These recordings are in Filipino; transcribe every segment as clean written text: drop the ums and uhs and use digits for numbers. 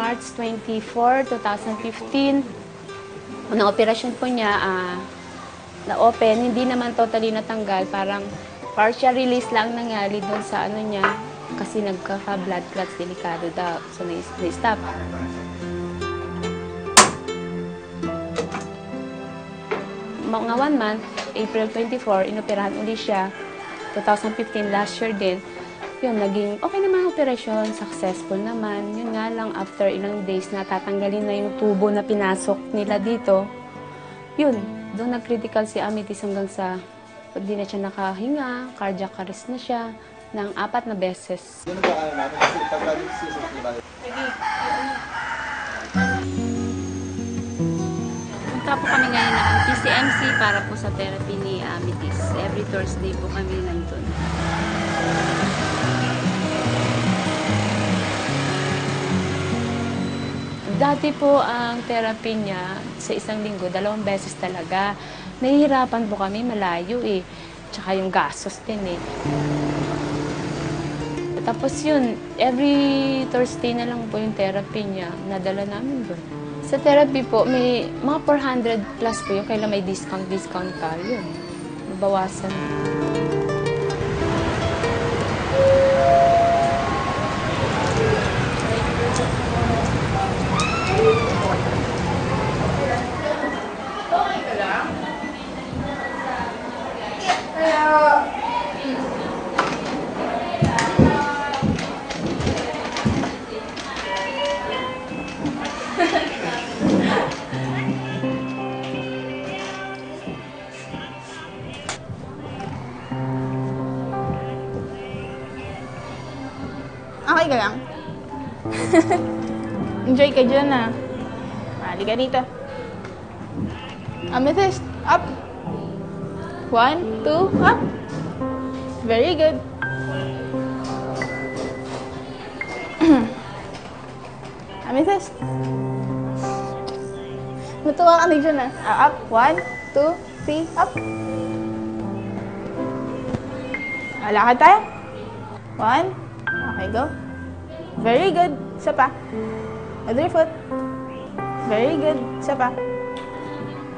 March 24, 2015. Unang operasyon po niya, na-open, hindi naman totally natanggal, parang partial release lang nangyari doon sa ano niya, kasi nagkaka-blood clots, delikado daw, so na-stop. Mga 1 month, April 24, inoperahan uli siya, 2015, last year din. Yun, naging okay naman ang operasyon, successful naman. Yun nga lang, after ilang days na tatanggalin na yung tubo na pinasok nila dito, yun, doon nag-critical si Amethyst hanggang sa hindi na siya nakahinga, cardiac arrest na siya ng 4 na beses. Punta po kami ngayon ng PCMC para po sa therapy ni Amethyst. Every Thursday po kami nandun. Dati po ang therapy niya sa isang linggo, 2 beses talaga. Nahihirapan po kami, malayo eh. Tsaka yung gastos din eh. Tapos yun, every Thursday na lang po yung therapy niya, nadala namin doon. Sa therapy po, may mga 400 plus po yung kailan may discount ka, yun. Bawasan. Okay ka lang? Enjoy ka dyan, ah. Halika dito. Amethyst, up. 1, 2, up. Very good. Amethyst. Matuwa ka na dyan, ah. Up. 1, 2, 3, up. Lakad tayo. 1. Okay, go. Very good. Isa pa. Other foot. Very good. Isa pa.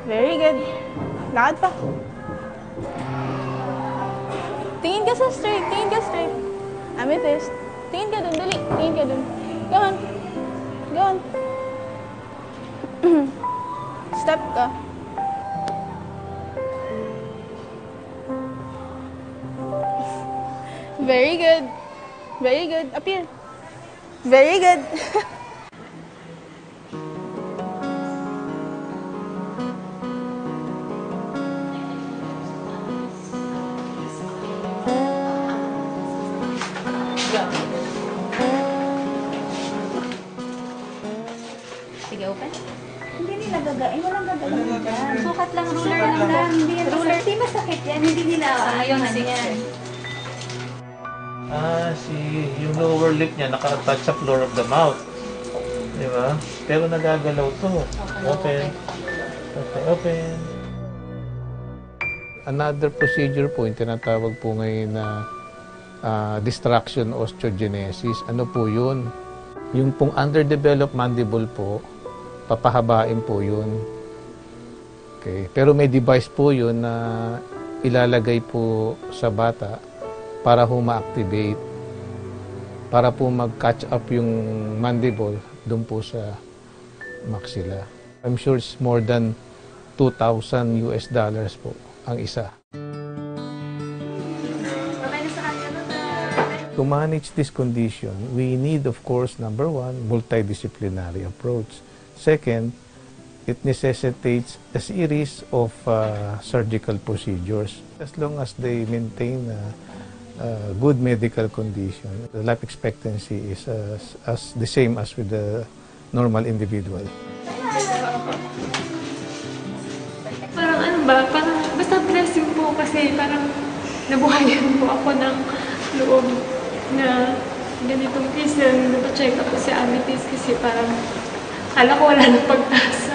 Very good. Lakad pa. Tingin ka sa straight. Tingin ka straight. Amethyst. Tingin ka dun. Dali. Tingin ka dun. Go on. Go on. Step ka. Very good. Very good. Up here. Very good. Sige, open. Hindi nila gagain. Walang gagain yan. Sukat lang, ruler lang. Hindi yan ruler. Hindi masakit yan. Hindi nila. Ayun, yan. Yung lower lip niya naka-touch sa floor of the mouth. Di ba? Pero nagagalaw to. Open. Okay, open. Another procedure po, yung tinatawag po ngayon na distraction osteogenesis. Ano po yun? Yung pong underdeveloped mandible po, papahabain po yun. Okay. Pero may device po yun na ilalagay po sa bata para ma-activate, para po mag-catch up yung mandible doon po sa maxilla. I'm sure it's more than $2,000 po ang isa. To manage this condition, we need, of course, number 1, multidisciplinary approach. Second, it necessitates a series of surgical procedures. As long as they maintain good medical condition, the life expectancy is as the same as with the normal individual. Parang ano ba, parang basta blessing po kasi parang nabuhayan po ako ng loob na ganitong case na napacheck up si Amethyst kasi parang akala ko wala ng pagtasa.